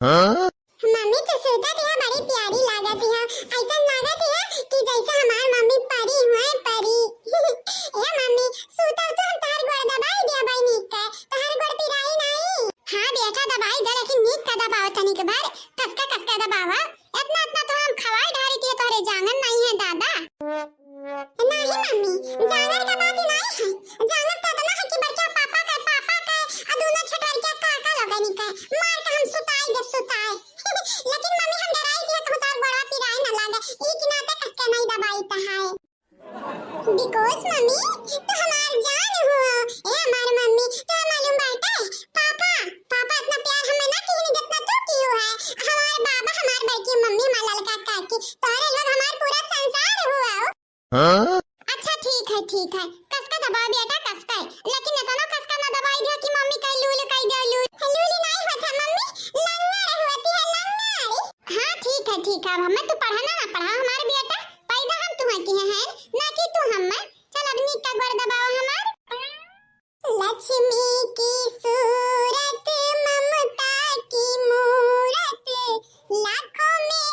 हाँ? मम्मी तो सूतत है बड़ी प्यारी लागत है। ऐसा लागत है कि जैसे हमार मम्मी परी हुए परी। ए मम्मी सूतत तो हम तार गोड़ दबाई दिया भाई नीक का तार गोड़ पिराई नहीं। हां बेटा दबाई दे लेकिन नीक का दबाओ तनिक बार कसका दबावा। इतना इतना तो हम खवाई ढारी थी तोरे जांगन नहीं है दादा। नहीं मम्मी जांगन का बात नहीं है। जांगन तो इतना है कि बच्चा पापा का आ दोनों छोटरिया काका लगनी का मार के हम सुताई दे सुताई। लेकिन मम्मी हम डराई थी कि उतार बड़ा पिराई ना लागे ई कि नाते कसके नहीं दबाई ता है। बिकॉज़ मम्मी तो हमार जान हो। ए हमार मम्मी तो मालूम बाटे पापा इतना प्यार हमें ना किए जितना तू कियो है। हमार बाबा हमार भाई की मम्मी हमार लड़का काकी तोरे लोग हमार पूरा संसार हुआ। हाँ? अच्छा ठीक है कसका दबाओ बेटा कसका लेकिन इतना कसका ना दबाई दिया कि मम्मी कह लूल कह दे लूल नहीं होता मम्मी लंगड़ होती है लंगड़। हां ठीक है अब हमें तो पढ़ाना ना पढ़ा हमारे बेटा पैदा हम तुम्हें किए हैं ना कि तू हमें। चल अब नीक का गोड़ दबाओ हमार। लक्ष्मी की सूरत ममता की मूरत लाखों में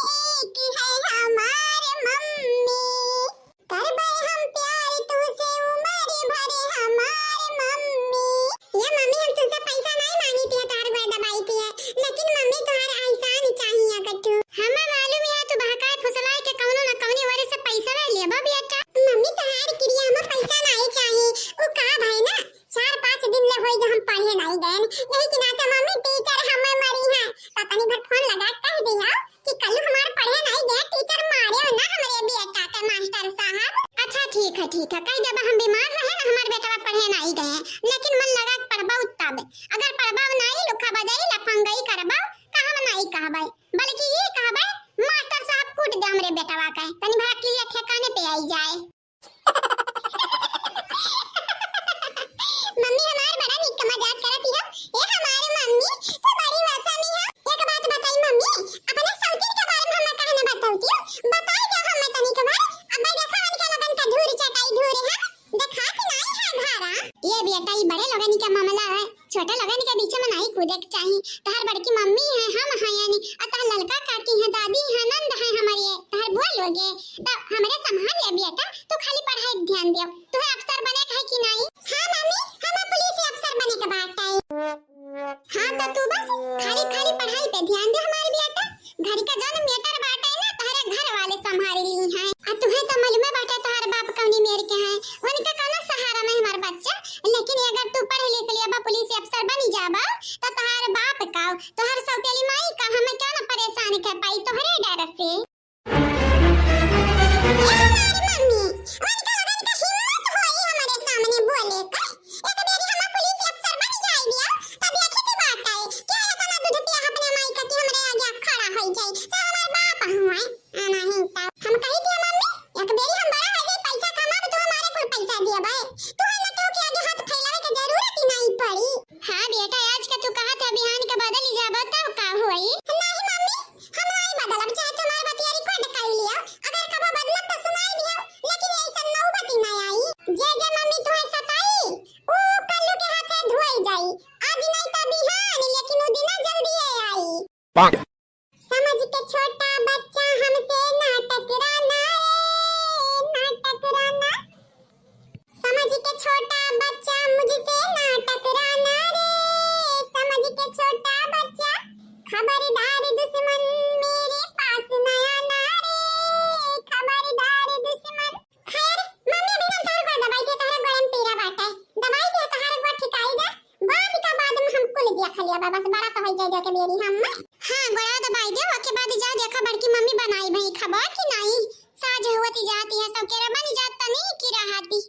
एक है हमारे मम्मी। करबे हम प्यार तुझसे उम्र भरे हमारे मम्मी। ये मम्मी हम तुझसे पैसा नहीं मांगी थी तार गोड़ दबाई थी लेकिन मम्मी तुम्हारे एहसान चाहिए कट्टू। हमें मालूम है तू बहकाए फुसलाए के कौनो न कौनी वजह से पैसा ले लेबा बेटा। मम्मी तुम्हारी क्रिया में पैसा नहीं चाहिए वो का भाई ना 4-5 दिन ले होई जो हम पढ़े नहीं गए यही कि नाते मम्मी टीचर हमें मरी है पता नहीं भर फोन लगा कह दिया कि कल हमार पढ़े नहीं गए टीचर मारे हो ना हमारे बेटा के मास्टर साहब। अच्छा ठीक है कह जब हम बीमार रहे ना हमारे बेटा पढ़े नहीं गए लेकिन मन लगा पढ़बा तब अगर पढ़बा नहीं लुखा बजाई लफंगई करबा कहब नहीं कहबै बल्कि ये कहबै मास्टर साहब कूट दे हमरे बेटवा के तनी भरा के लिए ठिकाने पे आई जाए। मम्मी हमार बड़ा निक मजाक करती है। ये हमारी मम्मी तो बड़ी वसानी है। एक बात बताई मम्मी अपने सौतीन के बारे में हमें कहना बताऊती हो बताई दे हमें तनी के बार अब देखा मन के लगन का धूर चटाई धूर है देखा कि नहीं है धारा। ये बेटा ये बड़े लगन का मामला है छोटा लगन के बीच में नहीं कूदे के चाहिए। तहर बड़की मम्मी है हम हैं यानी अतः लड़का काकी है दादी है नंद है हमारी तहर बुआ लोगे तब हमरे संभाल ले बेटा तू खाली पढ़ाई ध्यान दे तू अफसर बने है कि नहीं। हां मम्मी हमें पुलिस अफसर बने के बात है। हां तो तू बस खाली पढ़ाई पे ध्यान दे हमारे बेटा घर का जन मेटर बाटे ना तहरे घर वाले संभाल ली हैं और तुम्हें तो मालूम बाटे तहर बाप कौनी मेर के हैं उनका कोनो सहारा नहीं हमार बच्चा। लेकिन अगर तू पढ़ लिख लिया पुलिस अफसर बनी जाबा तो तहर बाप का तोहर सौतेली माई का हमें क्या ना परेशान कर पाई तोहरे डर से। मम्मी उनका लगन का हिम्मत होई हमारे सामने बोले का एक बेरी हम पुलिस अफसर बन जाई दिया तब देखी की बात है क्या इतना दूध पिया अपने माई का कि हमरे आगे खड़ा हो जाई तो हमार बाप हुआ नहीं तो हम कही थी मम्मी एक बेरी हम बड़ा हो जाए पैसा कमाब तो हमारे को पैसा दिया भाई तू हमें तो के आगे हाथ फैलावे की जरूरत ही नहीं पड़ी। हां बेटा आज का तू कहा था बिहान का बदल जाबा तब का होई नहीं मम्मी हम नहीं बदलब चाहे तुम्हारे बतियारी को डकाई लिया अगर कबो बदलब तो सुनाई दियो लेकिन ऐसा नौबत ही नहीं आई। जे मम्मी तुम्हें सताई ओ कल्लू के हाथे धोई जाई आज नहीं तो बिहान लेकिन वो दिन जल्दी आई। समझ के छोटा बच्चा हमसे ना टकराना समझ के छोटा बच्चा मुझसे ना टकराना रे समझ के छोटा बच्चा खबरदार दुश्मन मेरे पास न आना रे खबरदार दुश्मन। खैर मम्मी अभी हम तार को दबाई के तार गोरम पीरा बाटे दबाई के तार को ठिकाई जा बाद का बाद में हम कुल दिया खलिया बस बड़ा तो हो जाए के बेरी हम। हां गोरा दबाई दे ओके बाद जा देखा बड़की मम्मी बनाई भई खबर कि नहीं साज होती जाती है सब केरा बन जाता नहीं की रहती।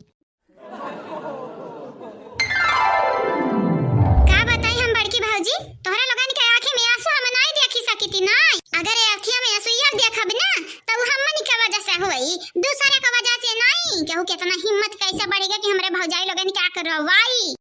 का बताई हम बड़की भौजी तोहरा लोगन के आंखें में आंसू हम नहीं देखी सकीती नहीं अगर आंखें में आंसू ये देखब ना तब हमनी के वजह से होई दूसरे के वजह से नहीं केहू कितना हिम्मत कैसे बढ़ेगा कि हमरे भौजाई लोगन क्या करवाई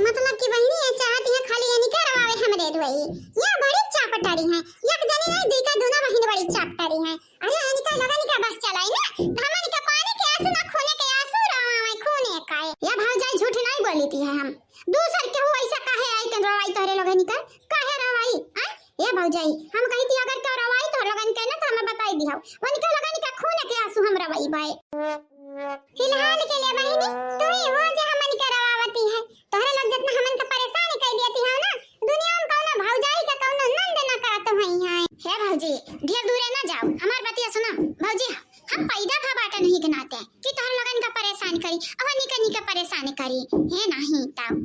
मतलब कि बहनी ये चाहती है खाली यानी करवावे हमरे दुई या बड़ी चापटारी है एक जनी नहीं दुई का दोनों बहन बड़ी चापटारी है। अरे यानी का लोगन का बस चलाई ना हमनी का पानी के आंसू ना खोने के आंसू रवावे खूने का ये भौजाई झूठ नहीं बोली थी है हम दूसर के हो ऐसा काहे आई तन रवाई तोरे लोगन का काहे रवाई भौजाई हम कही थी अगर करवाई तो लगन के ना तो हमें बताई दियो वनिका लगन का खून के आंसू हमरा वही बाय फिलहाल के लिए बहिनी तू ही वो जो हमन करवावती है तोहरे लोग जितना हमन का परेशान कर देती है ना दुनिया में कौनो भौजाई का कौनो नंद ना करत हई है हे भौजी ढेर दूर ना जाओ हमार बतिया सुना भौजी हम पैदा भा बाटा नहीं गनाते कि तोहर लगन का परेशान करी अवनी कनी का परेशान करी है नहीं ताऊ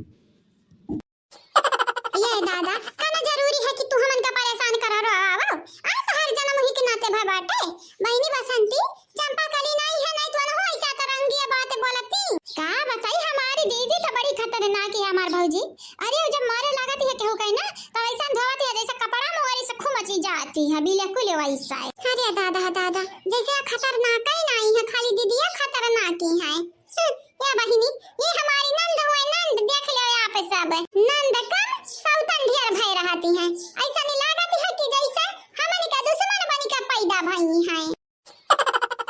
ये दादा कहना जरूरी है कि तू हमन का परेशान कर रहा आओ आ तो हर जन्म ही के नाते भा बाटे बहनी बसंती चंपा कली नहीं है नहीं तो हो ऐसा तरंगी बात बोलती का बताई हमारी दीदी तो बड़ी खतरनाक है हमार भौजी अरे जब मारे लागत है केहू कहीं ना तो ऐसा धोवत है जैसे कपड़ा मोरी से खूमची जाती है बिल्कुल वैसा है अरे दादा जैसे खतरनाक ही नहीं है खाली दीदिया खतरनाक ही है या बहिनी ये हमारी नंद हुए नंद देख लो यहाँ पे सब नंद कम सौतन ढेर भय रहती है ऐसा नहीं लागत है कि जैसे हमनी का दुश्मन बनी का पैदा भई है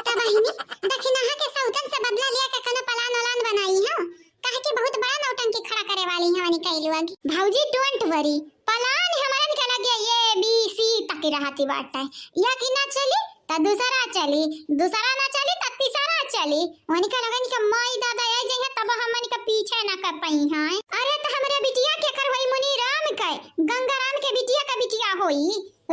त बहिनी दक्षिणा के सौतन से बदला लिया के कनो पलान ओलान बनाई है कहे कि बहुत बड़ा नौटंकी खड़ा करे वाली है वनी कई लोग भौजी डोंट वरी पलान हमरन के लगे ये बी सी तक रहती बात है या कि ना चली त दूसरा चली दूसरा ना चली त तीसरा चली वनी का लगन के माई दादा आई जइहे तब हमन के पीछे ना कर पई है अरे त हमरे बिटिया के करवई मुनि राम के गंगाराम के बिटिया होई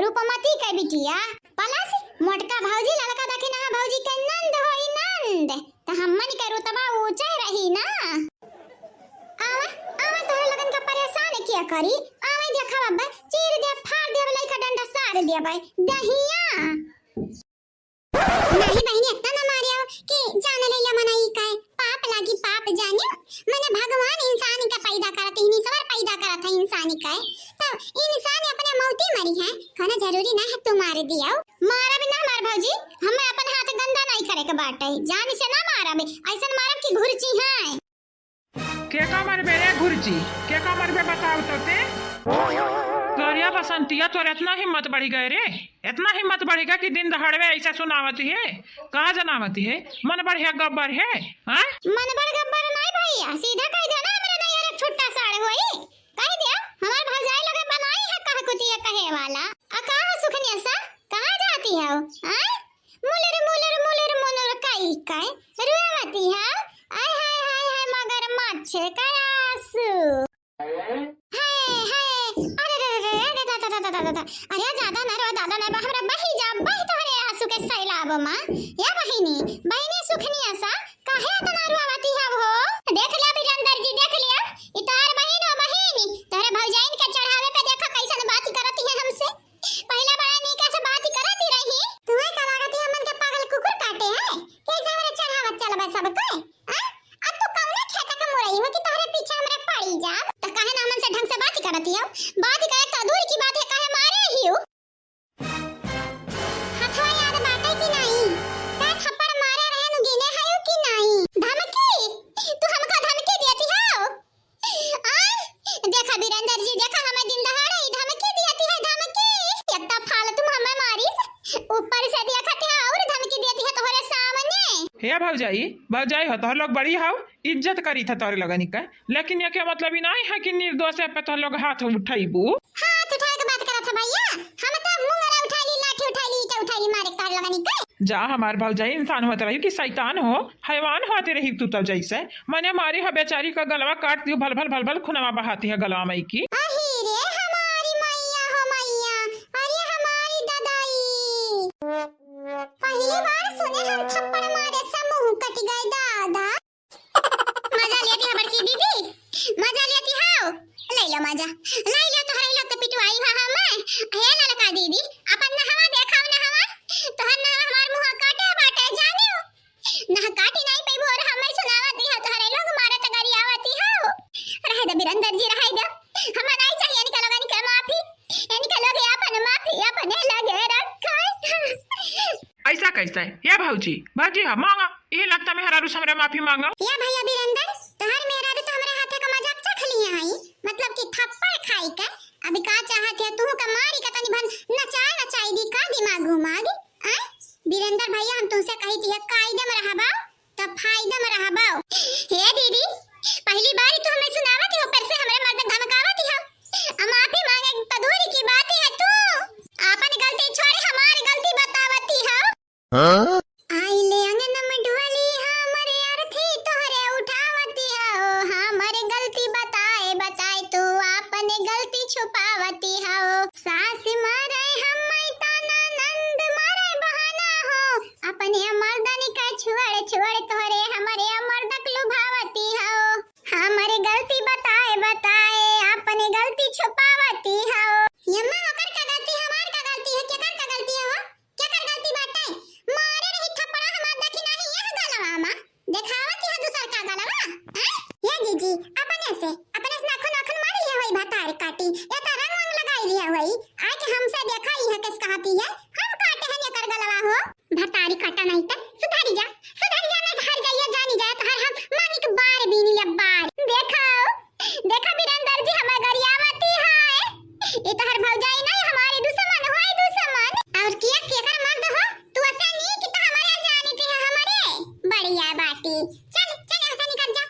रूपमती के बिटिया पलास मोटका भौजी लड़का दखिना भौजी के नंद होई नंद त हमन के रुतबा ऊंचा रही ना आवा आवा तोहरे लगन का परेशान किया करी आवे देखा बाबा चीर दे फाड़ दे लइका डंडा साड़ दे भाई दहिया नहीं बहनी इतना ना मारियो कि जान ले मनाई काय पाप लागी पाप जानियो मैंने भगवान इंसान का पैदा करत ही सवर पैदा करत है इंसान का तो इंसान अपने मौती मरी है खाना जरूरी ना है तू मार दिया मारा भी ना मार भौजी हम अपन हाथ गंदा नहीं करे के बाटे जान से ना मारा बे ऐसन मारब कि घुरची है के का मरबे रे घुरची के का मरबे बताओ तो ते गरिया बसंतिया तो इतना हिम्मत बढ़ी गए रे इतना हिम्मत बढ़ेगा कि दिन दहाड़े ऐसा सुनावती है कहा जनावती है मन बढ़िया गब्बर है हां मन बढ़ गब्बर नहीं भैया सीधा कह दे ना हमरा नहीं यार छुट्टा साड़ होई कह दिया हमार भौजाई लगे बनाई है कह कुतिया कहे वाला आ कहां सुखनिया सा कहां जाती है हां मुलर मुनर काई काय रुआवती है आय हाय मगर मच्छ कायासु अरे ज्यादा ना रो दादा ना हमरा बही जा बही तोहरे आंसू के सैलाब मां या बहिनी सुखनिया सा काहे इतना रुआवती है वो देख लिया बिरंदर जी देख लिया ई तोहर बहिनी तोहरे भौजाइन के चढ़ावे पे देखो कैसन बात करती है हमसे पहला बड़ा नीका से बात करती रही तुम्हें का लागत है हमन के पागल कुकुर काटे है कैसे हमरे चढ़ावत चलबे सब कोई अब तो कौने खेता के मुरई हो कि तोहरे पीछे हमरे पड़ी जा त काहे ना हमन से ढंग से बात करती हो बात करे तो दूर की बात है काहे मारे ही हो हथवा याद बाटे कि नहीं का थप्पड़ मारे रहे नु गिने है कि नहीं धमकी तू हमका धमकी देती हो देखा वीरेंद्र जी देखा हमें दिन दहाड़े ही धमकी देती है धमकी इतना फालतू हमें मारिस ऊपर से देखती है और धमकी देती है तोहरे सामने हे भौजाई हो तोहर लोग बड़ी हाउ इज्जत करी था तोहरे लगनी का लेकिन ये क्या मतलब ही नहीं है कि निर्दोष पे तोहर लोग हाथ उठाईबू हाथ उठाए के बात करत है भैया हम तो मुंगरा उठा ली लाठी उठा ली ईटा उठा ली मारे तोहर लगनी का जा हमार भौजाई इंसान होते रही कि शैतान हो हैवान होते रही तू तब जैसे मैंने मारी है बेचारी का गलवा काट दियो भल भल खुनवा बहाती है गलवा मई की अरे हमारी मैया हो मैया अरे हमारी ददाई पहली बार सुने हम थप्पड़ मारे से मुंह कट गए दादा मजा लेती है बड़की दीदी मजा लेती हो ले लो मजा ले लो तो हरे लोग तो पिटवाई है हमें हे लड़का दीदी अपन नहवा देखाओ नहवा तो हर नहवा हमार मुंह काटे बाटे जानियो ना काटी नहीं पे और हमें सुनावती है तो हरे लोग मारे त गाड़ी आवती हो रहे दे बिरंदर जी रहे दे हमें नहीं चाहिए इनका लोग इनका माफी इनका लोग अपन माफी अपने लगे रखा ऐसा कैसा है ये भौजी हाँ मांगा ये लगता है हरारू हमरे माफी मांगा या भैया बिरंदर तोहर मेरा तो हमरे हाथे का मजाक चख लिया है मतलब कि थप्पड़ खाई के अभी का चाहत है तू का मारी का तनी भन नचाई दी का दिमाग घुमा दी आ बिरंदर भैया हम तुमसे कही थी कायदे में रहबा तब फायदा में रहबा हे दीदी पहली बार तो हमें सुनावत हो पर से हमरे मर्द धमकावत हो माफी मांगे तो दूर की बात है तू छुपावती हो। सास मारे हम ताना नंद मारे बहाना हो। अपने मर्दनी का छुअड़ छुअड़ तोरे हमारे मर्दक लुभावती हो। हमारे गलती बताए बताए अपनी गलती छुपावती हो। यम्मा ओकर का गलती हमार का गलती है केकर का गलती है हो? केकर गलती बाटे? मारे रही थप्पड़ा हमार देखी नहीं यह गलवा मा देखावत है दूसर का गलवा हैं? ये जीजी अपने से नाखून नाखून मार लिया होई भतार काटी या तो रंग वंग लगाई लिया होई आके हमसे देखा ही है किस कहती है हम काटे हैं एकर गलवा हो। भतारी काटा नहीं त सुधारी जा नहीं तो हर जाइए जानी जाए तो हर हम मांगी के बार बीनी या बार देखो वीरेंद्र जी हमार गरियावती है ये तो हर भौजाई नहीं हमारी दुश्मन होई दुश्मन और किया केकर मर्द हो तू ऐसा नहीं कि तो हमारे जानी थी हमारे बढ़िया बाटी चल ऐसा निकल जा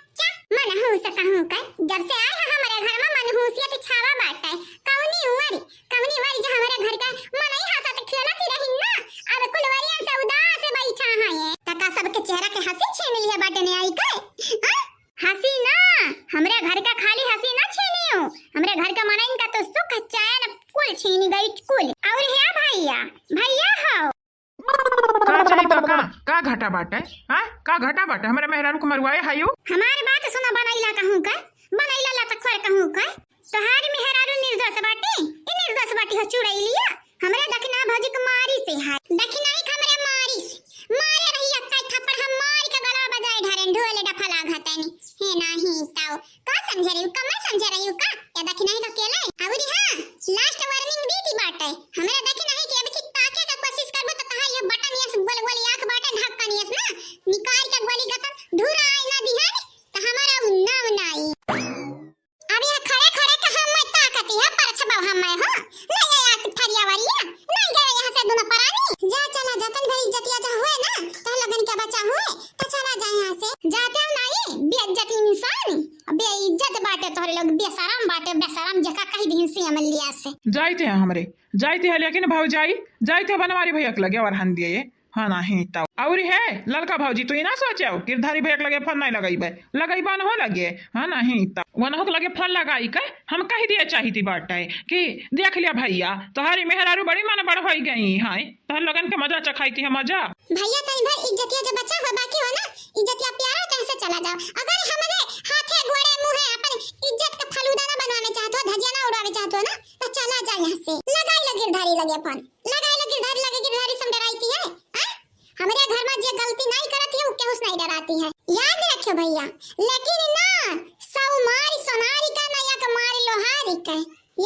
मन हूं से कहूं का जब से आए हैं हमारे घर में मनहूसियत छावा बाटा है कौनी उमर जो हमारे घर का मन ही हंसत खेलत ही रही ना अब कुलवरिया से उदास बैठा है ये तका सबके चेहरा के हंसी छीन लिया बाटे ने आई के हंसी ना हमरे घर का खाली हंसी ना छीनियो हमरे घर का मन इनका तो सुख चैन कुल छीनी गई कुल और है भैया हो का चाहिए तो का घाटा बाटे हां का घाटा बाटे हमरे मेहरारू को मरवाए हायो। हमारी बात सुना बनैला कहूं का बनैला ला तक खोर कहूं का तोहार मेहरारू निर्दोष बाटी इ निर्दोष बाटी हो चुड़ैलिया हमरे दखना भौजी के मारी से है दखना ही हमरे मारे रही अक्का थप्पड़ हम मार के गला बजाए ढारन ढोले डफला घतनी हे नाही ताऊ का समझ रही का मैं समझ रही का या दखना ही अकेले अवरी हां लास्ट वार्निंग दी थी बाटे हमरे दखना ही कि अब की ताके का कोशिश करबो तो कहां ये बटन यस गोल आंख बाटे ढक्कन यस ना निकाल के गोली गतन धुरा आई ना दिहानी तो हमारा नाम नाई अब ये खड़े के हम मैं ताकती है पर छबा हम मैं हो नहीं यार थरिया वालिया नहीं गए यहां से दोनों परानी जा चला जतन भाई इज्जतिया जा हुए ना तो लगन के बच्चा हुए तो चला जा यहां से जाते हो नहीं बेइज्जती इंसान बेइज्जत बाटे तोरे लोग बेशरम जका कही दिन से अमल लिया से जाइते हैं हमरे जाइते है लेकिन भौजाई जाइते बनवारी भैया के लगे और हन दिए हाँ नहीं तब और है लड़का भौजी तो ये ना सोचो गिरधारी भैया के लगे फल नहीं लगेबे हो लगे हाँ नहीं तब वनहो के लगे फल लगाई के हम कह दिए चाहिए बाटे कि देख लिया भैया तोहारी मेहरारू बड़ी मन बड़ हो गई हां तोहर लगन के मजा चखाई थी मजा भैया तई भर इज्जतिया जो बच्चा हो बाकी हो ना इज्जतिया प्यारा कैसे चला जाओ अगर हमरे हाथे गोड़े मुंह अपन इज्जत का फलूदा ना बनवाने चाहतो धजिया ना उड़ावे चाहतो ना तो चला जा यहां से लगाई लगे गिरधारी लगे अपन लगाई लगे गिरधारी समझराईती है हमारे घर में जो गलती नहीं करती है वो केहू नहीं डराती है याद रखियो भैया लेकिन ना सौ मारी सोनारी का ना या मारी लोहारी का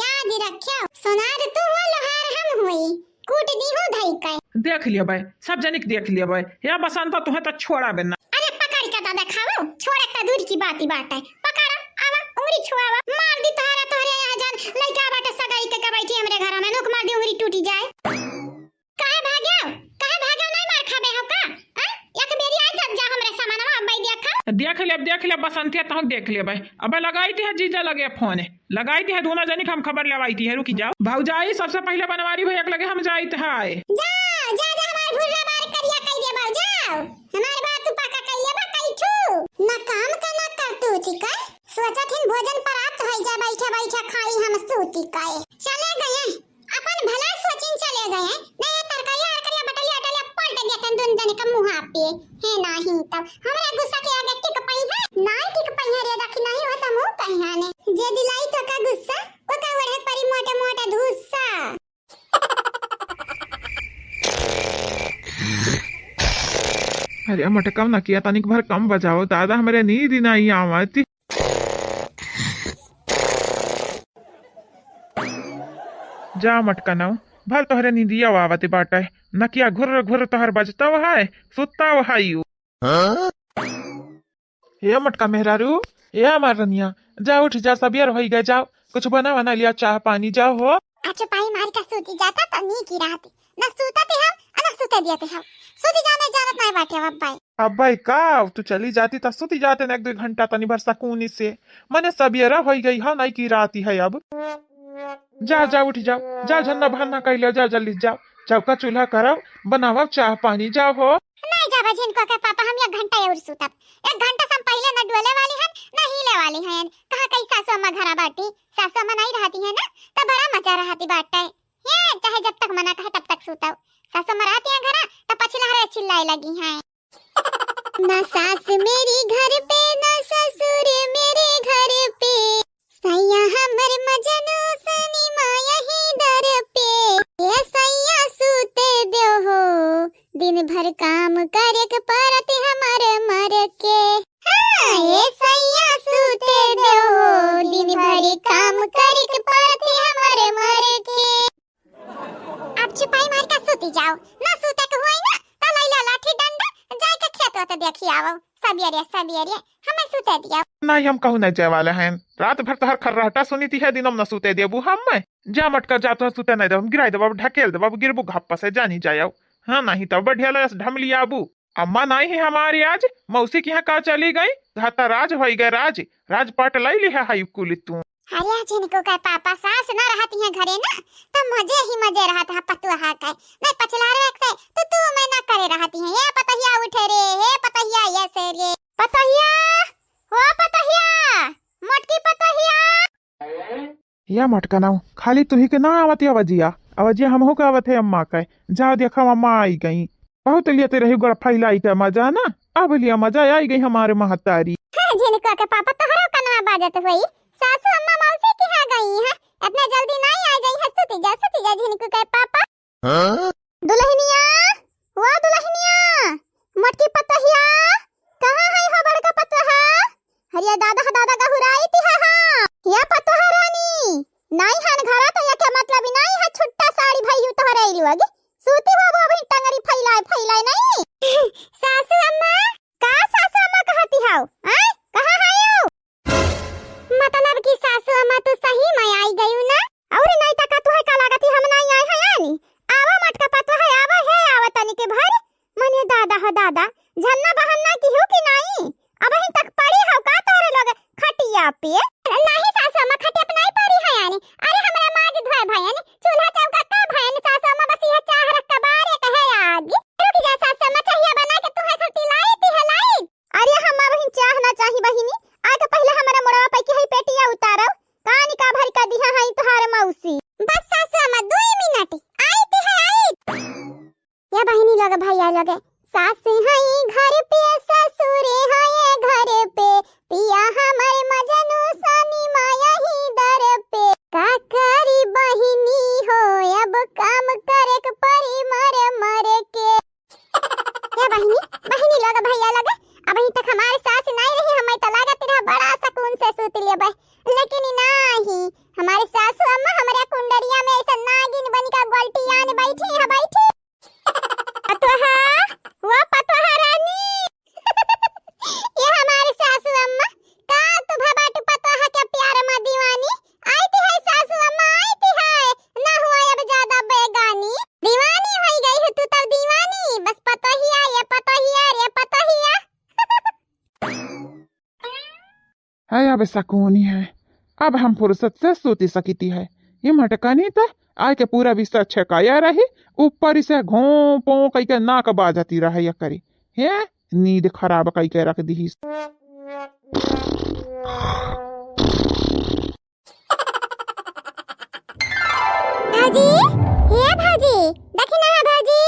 याद रखियो सोनार तू हो लोहार हम होई कूट दी हो धई का देख लिया भाई सब जनिक देख लिया भाई या बसंत तुम्हें तो छोड़ा बिना अरे पकड़ के तो दिखाओ छोड़ एक दूर की बात है पकड़ आवा उंगली छुआवा मार दी तोहरे यहाँ जान लइका बाटे सगाई के बैठी हमरे घर में नुक मार दी उंगली टूटी जाए काहे भाग्यो नहीं मार खाबे हो का एक बेरी आ जब जा हमरे सामानवा अब्बाई देख ले बसंतिया तो देख ले भाई अब लगाई थी है जीजा लगे फोन लगाई थी है दोनों जनी हम खबर लेवाई थी है रुकी जाओ भौजाई सबसे पहले बनवारी भैया के लगे हम जाइत है जा हमार भुर्रा बार करिया कह दे बाऊ जाओ हमार बात तू पक्का कहिए बा कहि छु ना काम का ना कर तू ठीक है सोचत हिन भोजन प्राप्त होई जा बैठा खाई हम सूती काए चले गए अपन भला सोचिन चले गए नहीं तरकाया करिया बटलिया पलट देतन दोन जने का मुंह पे है नाही तब हमरा गुस्सा के आगे टिक पई है नाई टिक पई है रे रखी नहीं होता मुंह पहियाने जे दिलाई तो का गुस्सा ओ का वड़े परी मोटे धुस्सा अरे मटे कम ना किया तनिक भर कम बजाओ दादा हमारे नींद ही नहीं आवती जा मटका ना भर तोहरे नींदिया आवती बाटे नकिया घुर तोहर बजता है सुता हाइयो ये मटका मेहरारू ये हमार रनिया जा उठ जा सबियर हो गए जाओ कुछ बना लिया चाह पानी जाओ हो अच्छा पाई मार का सूती जाता तो नी की रात न सूताते हम न सूते दियाते हम सूती जाने जानत नहीं बाटे अब भाई का तू चली जाती तो सूती जाते न 1-2 घंटा तनी भर सकूनी से मने सबियरा हो गई है नहीं की राती है अब जा उठ जाओ जा झन्ना भरना कर लिया जा जल्दी जाओ चौका चूल्हा करब बनावा चाह पानी जाओ हो नहीं जाबा जिनको के पापा हम 1 घंटा और सुतब। 1 घंटा से हम पहले न डोले वाली हन न हिले वाली हन। कहां कई सासू अम्मा घरा बाटी, सासू अम्मा नहीं रहती है ना तो बड़ा मजा रहती बाटे। ये चाहे जब तक मना कहे तब तक सुतब। सासू अम्मा रहती है घरा तो पछिला रे चिल्लाए लगी हैं। ना सास मेरी घर पे ना ससुर मेरे घर पे, सैया हमर मजनू सनी माया ही दर पे। ये सैया सूते दो हो दिन भर काम करे के परत हमारे मर के। हाँ ये सैया सूते दो हो दिन भर काम करे के परत हमारे मर के। अब चुपाई मार के सूती जाओ, ना सूते के होई ना त लैला लाठी डंडा जाय के खेत तो देखी आवो। सबियरे हमें सूते दिया। नहीं हम कहू नहीं जाए वाले हैं। रात भर तहर खर्राटा सुनी थी है दिनम न सूते देबू हम मैं जा मटका जा तो सूते नहीं देब, गिराई देब, ढकेल देब, गिरबू घप्पा से जानी जाओ। हाँ नहीं तो बढ़िया लस ढमली आबू। अम्मा नहीं है हमारी आज, मौसी के यहाँ का चली गई, घाता राज हो गए, राज पाट लाई ली है हाई कुली तू। अरे जिनको का पापा सास ना रहती है घरे ना तो मजे रहता है पतुहा का। नहीं पछला रे तो तू मैं ना करे रहती है। ये पतहिया उठे रे, हे पतहिया ये से रे पतहिया, हो पतहिया, मोटकी पतहिया। या मटका ना खाली तू ही के ना आवत अवजिया हमहू का आवत है अम्मा का। जाओ देखा अम्मा आई गई, बहुत लिये रही गोड़ा फैलाई का मजा ना, अब लिया मजा आई गई हमारे महतारी। हाँ जिनको के पापा तोहरा कनवा बाजत हुई, सासू अम्मा मौसी की है गई है, इतना जल्दी नहीं आ गई है। सुती जा जिनको के पापा। हाँ? दुल्हनिया, वो दुल्हनिया, मोटकी पतहिया, कहाँ है हो बड़का पतहा? हरिया दादा का हुराई थी है। हाँ या पतहा रानी नहीं हन घरा तो या के मतलब ही नहीं है। छुट्टा साड़ी भाई तो हराई लगी सूती हो वो भी टंगरी फैलाए नहीं। सासू अम्मा का सासू अम्मा कहती हो? हैं कहाँ है हो? मतलब कि सासू अम्मा तो सही में आई गई ना, और नहीं तक तू है का लागत हम नहीं आए है यानी। आवा मटका पतो है आवा तनी के भर मने दादा हो दादा झन्ना बहन्ना की हो कि नहीं? अब ही तक पड़ी हो का तोरे लोग खटिया पे? नहीं सासू अम्मा खटिया पे नहीं पड़ी है यानी। अरे हमरा माज धोए भाई यानी चूल्हा चौका का भाई यानी सासू अम्मा बस ये चाह रख के बारे कहे आग रुक जा। सासू अम्मा चाहिए बना के तू है खटी लाई थी है लाई। अरे हम बहिन चाह ना चाही बहिनी आके पहले हमारा मोड़वा पे की है पेटिया उतारो कानी का भर का दिया है तोहार मौसी। बस सासू अम्मा 2 मिनट आई थी है आई। या बहिनी लगे भैया लगे सास है घर पे ससुर है घर पे, पिया हमारे मजनू सनी माया ही दर पे। का करी बहिनी हो अब काम करे के परी मर के। या बहिनी लगे भैया लगे अब ही तक हमारे सास नहीं रही, हमें तो लगा तेरा बड़ा सुकून से सूत लिया बे, लेकिन नहीं हमारे सासू अम्मा हमारे कुंडरिया में ऐसा नागिन बनी का गोल्टी आने बैठी है बैठी। पतोहा वो पतोहा रानी ये हमारे सासू अम्मा का तू भबाट पतोहा के प्यार में दीवानी आई थी है। सासू अम्मा आई थी है ना हुआ अब ज्यादा बेगानी, दीवानी हो गई है तू तो दीवानी। बस पतोहिया ये पतोहिया रे पतोहिया। है अब सकूनी है, अब हम फुर्सत से सूती सकती है। ये मटका नहीं था आय के पूरा बिस्तर छकाया रही, ऊपर से घों पो कई के नाक बाजती रहे या करी है, नींद खराब कई के रख दी। भाजी ये भाजी देखी ना भाजी,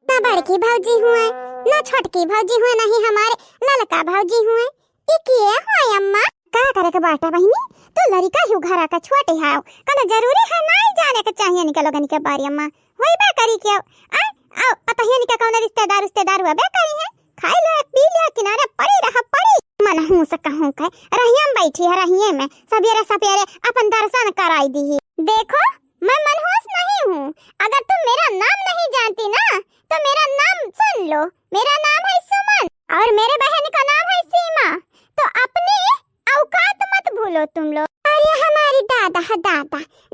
ना बड़की भाजी हुए ना छोटकी भाजी हुए नहीं हमारे ललका भाजी हुए। इकिए होय अम्मा का करे के बाटा बहिनी तू लड़का ही घरा का छोटे हाव कने जरूरी है नहीं जाने के चाहिए निकलो गनी के बारी अम्मा होई बे करी के आ पतहिया निका कौन रिश्तेदार हुआ बे करी है खाई लो पी लो किनारे पड़ी मन हूं से कहूं के रहिया में बैठी है रहिए में सवेरे अपन दर्शन कराई दी। देखो मैं मनहूस नहीं हूँ, अगर तुम मेरा नाम नहीं जानती ना तो मेरा नाम सुन लो, मेरा नाम है सुमन और मेरे बहन का नाम है सीमा। तो अपनी औकात मत भूलो तुम लोग। अरे हमारी दादा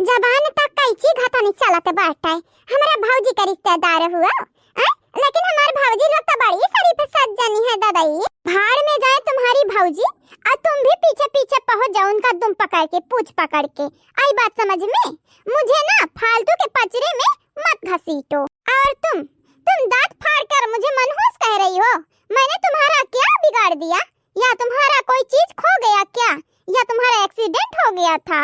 जबान तक कैची घाटा नहीं चलते बैठा है। हमारा भौजी का रिश्तेदार हुआ लेकिन हमारे भौजी लोग तो बड़ी शरीफ सज्जनी है दादाई। भाड़ में जाए तुम्हारी भौजी और तुम भी पीछे पहुंच जाओ उनका दुम पकड़ के पूछ पकड़ के। आई बात समझ में? मुझे ना फालतू के पचरे में मत घसीटो और तुम दांत फाड़ कर मुझे दिया था।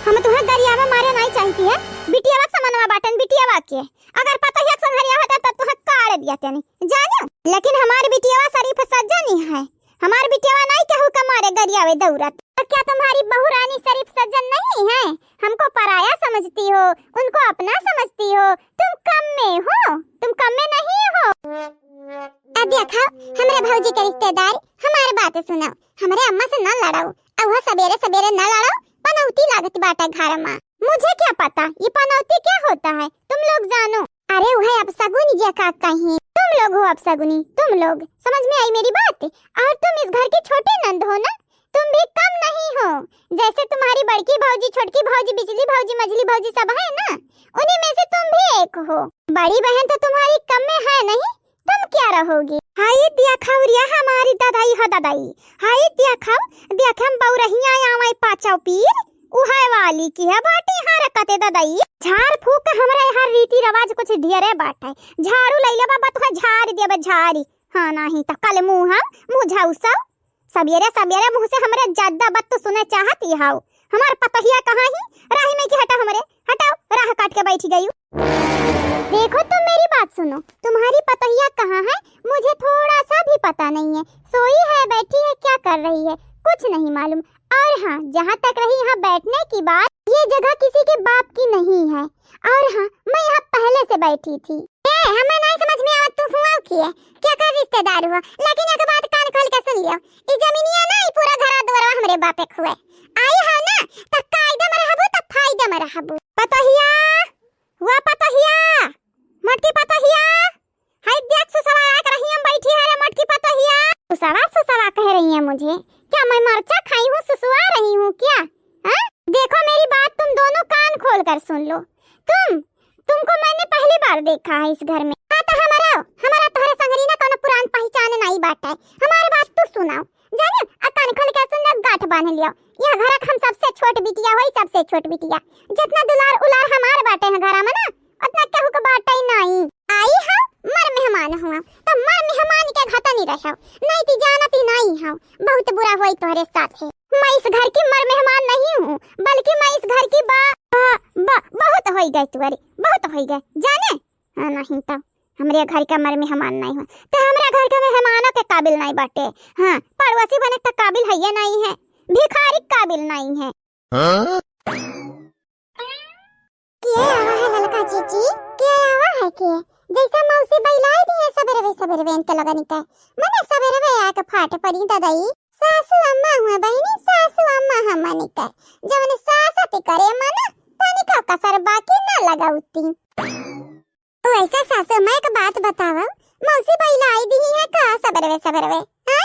हम तुम्हें गरियावा मारे नहीं चाहती है, बिटिया वक्त समनवा बाटन बिटिया के अगर पता है संघरिया होता तब तुम्हें काट दिया नहीं जानो। लेकिन हमारी बिटिया शरीफ सज्जन ही है, हमारी बिटिया नहीं कहू कमारे गरियावे दौरत। तो क्या तुम्हारी बहू रानी शरीफ सज्जन नहीं है? हमको पराया समझती हो, उनको अपना समझती हो। तुम कम में हो, तुम कम में नहीं हो। अब देखो हमारे भौजी के रिश्तेदार हमारे बातें सुनो, हमारे अम्मा से न लड़ाओ, अब वह सवेरे सवेरे न लड़ाओ, पनौती लागत बाटा घर में। मुझे क्या पता ये पनौती क्या होता है, तुम लोग जानो। अरे वह अब सगुनी जका कहीं, तुम लोग हो अब सगुनी, तुम लोग समझ में आई मेरी बात। और तुम इस घर की छोटी नंद हो ना, तुम भी कम नहीं हो। जैसे तुम्हारी बड़की भौजी, छोटकी भौजी, बिजली भौजी, मझली भौजी सब है ना, उन्हीं में से तुम भी एक हो। बड़ी बहन तो तुम्हारी कम में है नहीं, तुम क्या रहोगी? हाय दिया खावरिया हमारी दादाई हा दादाई, हाय दिया खाओ देख हम बौरहिया आवाई पाचाओ पीर उहाय वाली की है बाटी हरकते दादाई। झाड़ फूक हमरा हर रीति रिवाज कुछ ढेरे बाटे, झाड़ू लइले बाबा तो झाड़ देबे झाड़ी। हां नहीं त कल मुंह झाउसा सबेरे सबेरे मुंह से हमरे ज्यादा बात तो सुने चाहती हाउ। हमार पतहिया कहां ही राही में की हटा, हमरे हटाओ, राह काट के बैठी गई। देखो तुम मेरी बात सुनो, तुम्हारी पतहिया कहाँ है मुझे थोड़ा सा भी पता नहीं है। सोई है, बैठी है, क्या कर रही है कुछ नहीं मालूम। और हाँ, जहाँ तक रही यहाँ बैठने की बात, ये जगह किसी के बाप की नहीं है। और हाँ, मैं यहाँ पहले से बैठी थी। हमें नहीं समझ में आवत तू हुआ की है, क्या कर रिश्तेदार हुआ। लेकिन एक बात कान खोल के सुन लियो, इस जमीनिया ना ई पूरा घर द्वारा हमरे बापे खुए आई है ना, त कायदे में रहबो त फायदे में रहबो। पतहिया हुआ, पतहिया मटकी पतहिया, हाय देख सुसवा आके रही हम बैठी है रे मटकी पतहिया। सुसवा कह रही है मुझे, क्या मैं मरचा खाई हूँ, सुसवा रही हूँ क्या? हाँ देखो मेरी बात तुम दोनों कान खोल कर सुन लो। तुमको मैंने पहली बार देखा है इस घर में। हाँ तो हमारा तोहरे संगरी ना कोनो पुरान पहचान नहीं बाटा है। हमारी बात तू सुनाओ जाने, कान खोल के सुन लो, गांठ बांध लियो। यह घर हम सबसे छोट बिटिया होई, सबसे छोट बिटिया, जितना दुलार उलार हमारे बाटे है घर में ना, उतना केहू के बाटे ही नहीं। आई हम मर मेहमान हुआ तो मर मेहमान के घाटा नहीं रहो, नहीं ती जानती नहीं हो, बहुत बुरा होई तोहरे साथ है। मैं इस घर की मर मेहमान नहीं हूँ, बल्कि मैं इस घर की बहुत होई गई तुम्हारी, बहुत होई गए जाने। हाँ नहीं तो हमरे घर का मर मेहमान नहीं हुआ तो हमरे घर के मेहमानों के काबिल नहीं बाटे। हाँ पड़ोसी बने तो काबिल है ये नहीं है, भिखारी काबिल नहीं है। क्या आवा है ललका जीजी, क्या आवा है के जैसा मौसी बैलाई दी है सबेरे इनके लगा निकल मने सबेरे आके फाट पड़ी दादाई। सासू अम्मा हुआ बहनी, सासू अम्मा हम निकल जवने सासती करे मना पानी का कसर बाकी ना लगाउती। ओ ऐसा सासू मैं एक बात बतावा, मौसी बैलाई दी है का सबेरे हां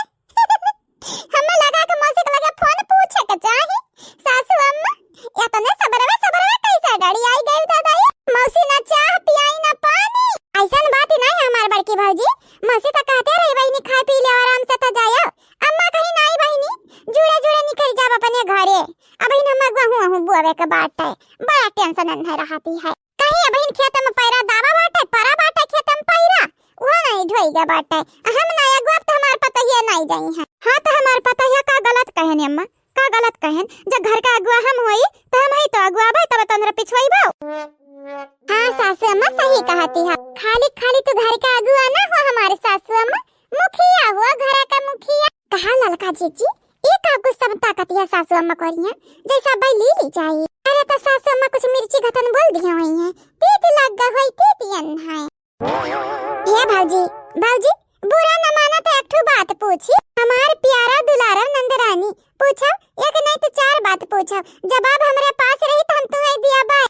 हम लगा के मौसी के लगा फोन पूछे के चाही सासू अम्मा या तने सबेरे कैसा डड़ी आई गई दादाई। मौसी ना चाह पियाई ना पानी, ऐसन बात ही नहीं हमार बड़की भौजी। मौसी तो कहते रही बहनी खा पी ले आराम से तो जायो, अम्मा कहीं नहीं बहनी जुड़े निकल जाब अपने घरे। अब इन हम गहू बुआवे के बात है, बड़ा टेंशन नहीं रहती है। कहीं बहन खेत में पैरा दावा बाटे, परा बाटे खेत में पैरा वो नहीं ढोईगा बाटे, हम ना अगवा तो हमार पता ही नहीं जाई है। हां तो हमार पता है का गलत कहन अम्मा, का गलत कहन, जब घर का अगवा हम होई तो हम ही तो अगवा भाई तब तंद्र पिछवाईबो। हां सासू अम्मा सही कहती है, खाली तो घर का अगवा ना हो हमारे सासू अम्मा, मुखिया हुआ घर का मुखिया। कहा ललका जीजी एक आपको सब ताकत है सासू अम्मा करिया जैसा भाई ली चाहिए। अरे तो सासू अम्मा कुछ मिर्ची घटन बोल दी हुई है, तीत लग गई तीतियन है। हे भौजी बुरा न माना तो एक ठो बात पूछी, हमार प्यारा दुलारा नंदरानी पूछो, एक नहीं तो चार बात पूछो, जवाब हमारे पास रही तो हम तुम्हें दिया बाय।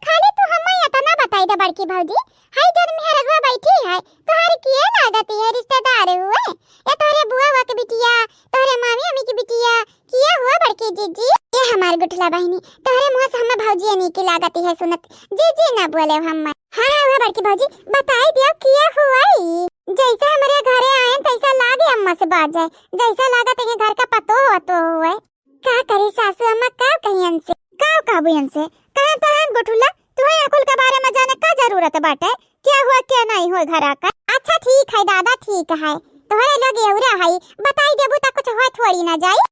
खाली तू हमें इतना बताई दे बड़की भौजी, हाय जन मेहरगवा बैठी है तोहरी किए लागती है रिश्तेदार हुए, ये तोहरे बुआ हुआ के बिटिया, तोहरे मामी अम्मी की बिटिया किए हुआ बड़की जीजी। ये हमार गुठला बहनी तोहरे मुंह से हमें भौजी नहीं की लागती है सुनत, जीजी ना बोले हम। हां हुआ बड़की भौजी बताई दियो किए हुआ ही, जैसा हमारे घरे आए तैसा लागे अम्मा से बात जाए, जैसा लागा तेरे घर का पतो हो तो हुए। का करी सासू अम्मा का कहियन से का बुयन से कहां तहां गुठला तुम्हें अकुल के बारे में जाने का जरूरत बाटे, क्या हुआ क्या नहीं हुआ घर का। अच्छा ठीक है दादा ठीक है, तोहरे लोग एउरा है बताई देबू त कुछ हो थोड़ी ना जाई।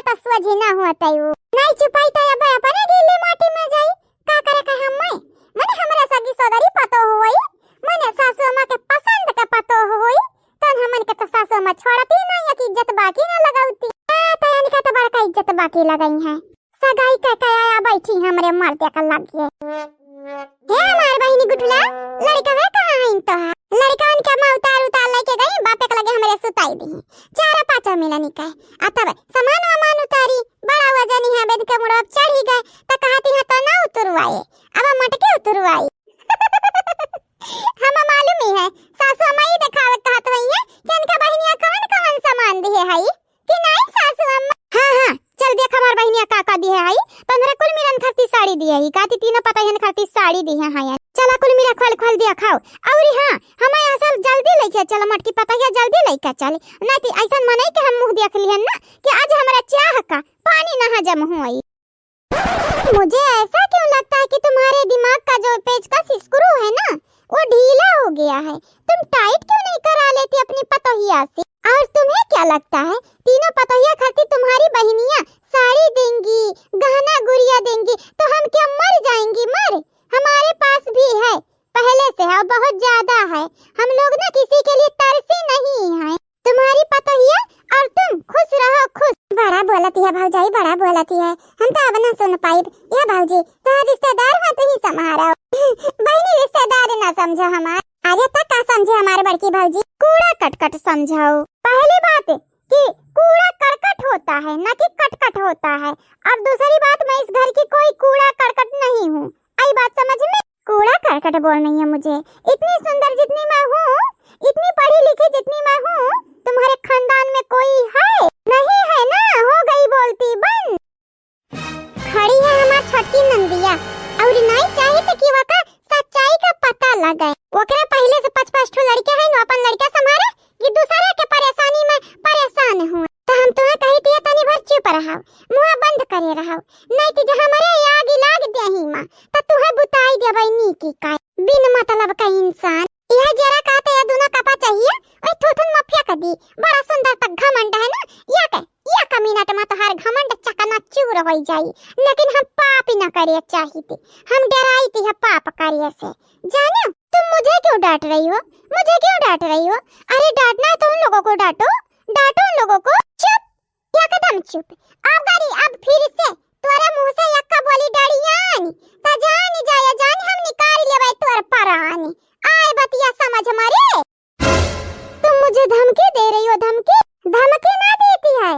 तो सोझे ना होता यू नहीं छुपाई तो अब अपने गीले माटी में जाई का करे का हम मने हमरा सगी सोदरी पतो होई मने सासू अम्मा के पसंद के पतो होई तन हमन के तो सासू अम्मा छोड़ती नहीं है कि इज्जत बाकी ना लगाउती तो यानी का तो बड़का इज्जत बाकी लगाई है सगाई का आया बैठी हमरे मर्दे का लग गए हे हमार बहिनी गुठला लड़का वे कहां है तो लड़का उनके मां उतार लेके गई बापे के लगे हमरे सुताई दी चारा पाचा मिला निकाय आ तब सामान वामान उतारी बड़ा वजनी है बेद के मुड़ब चढ़ी गए त कहती है तो ना उतरवाए अब मटके उतरवाई हम मालूम ही है सासू अम्मा ही दिखावत कहत वही है कि इनका बहनिया कौन सामान दिए है कि नहीं सासू अम्मा हां चल देख हमार बहनिया का दिए है पंद्रह कुल मिलन खरती साड़ी दिए ही काती तीनों पता है खरती साड़ी दी है हां चला कुल मिला खोल दिया खाओ और हां हम यहाँ से जल्दी लेके चल मटकी पता है जल्दी लेके चल नहीं तो ऐसा मने के हम मुंह देख लिहन ना कि आज हमारा चाह का पानी ना हजम हुई मुझे ऐसा क्यों लगता है कि तुम्हारे दिमाग का जो पेचकस स्क्रू है ना वो ढीला हो गया है तुम टाइट क्यों नहीं करा लेती अपनी पतोहिया से और तुम्हें क्या लगता है तीनों पतोहिया खाती तुम्हारी बहनियां साड़ी देंगी गहना गुड़िया देंगी तो हम क्या मर जाएंगी मर हमारे पास भी है पहले से है बहुत ज्यादा है हम लोग ना किसी के लिए तरसी नहीं है तुम्हारी पतोहिया और तुम खुश रहो खुश बड़ा बोलती है भौजाई बड़ा बोलती है हम तो अब ना सुन पाई ये भौजी तो रिश्तेदार हो तो ही समारो बहनी रिश्तेदार ना समझो हमार आगे तक का समझे हमारे बड़की भौजी कूड़ा कटकट समझाओ पहली बात कि कूड़ा करकट होता है ना कि कटकट होता है अब दूसरी बात मैं इस घर की कोई कूड़ा करकट नहीं हूँ आई बात समझ में कूड़ा करकट बोल नहीं है मुझे इतनी सुंदर जितनी मैं हूँ इतनी पढ़ी लिखी जितनी मैं हूँ तुम्हारे खानदान में कोई है नहीं है ना हो गई बोलती बंद खड़ी है हमार छोटी नंदिया और नहीं चाहिए तो कि वका सच्चाई का पता लगे ओकरे पहले से 5-5 ठो लड़के हैं नो अपन लड़का संभाले कि दूसरे के परेशानी में परेशान हूँ तो हम तुम्हें कही थी तनी भर चुप रहो मुंह बंद करे रहो नहीं तो जो हमारे आग लाग देही मां तो तुहे बुताई देबई नी की काय बिन मतलब का इंसान यह जरा कहते हैं दोनों कपा चाहिए और थोथन मफिया का दी बड़ा सुंदर तक घमंड है ना या का मिनट में तो हर घमंड चकना चूर हो जाई लेकिन हम पाप ही न करे चाहिए हम डराई थी पाप कार्य से जाने तुम मुझे क्यों डांट रही हो अरे डांटना है तो उन लोगों को डांटो उन लोगों को चुप एकदम चुप अब फिर से तोरे मुंह से यक्का बोली डड़ियानी त जान हम निकाल लेबै तोर परानी आए बतिया समझ मारे तुम मुझे धमकी दे रही हो धमकी ना देती है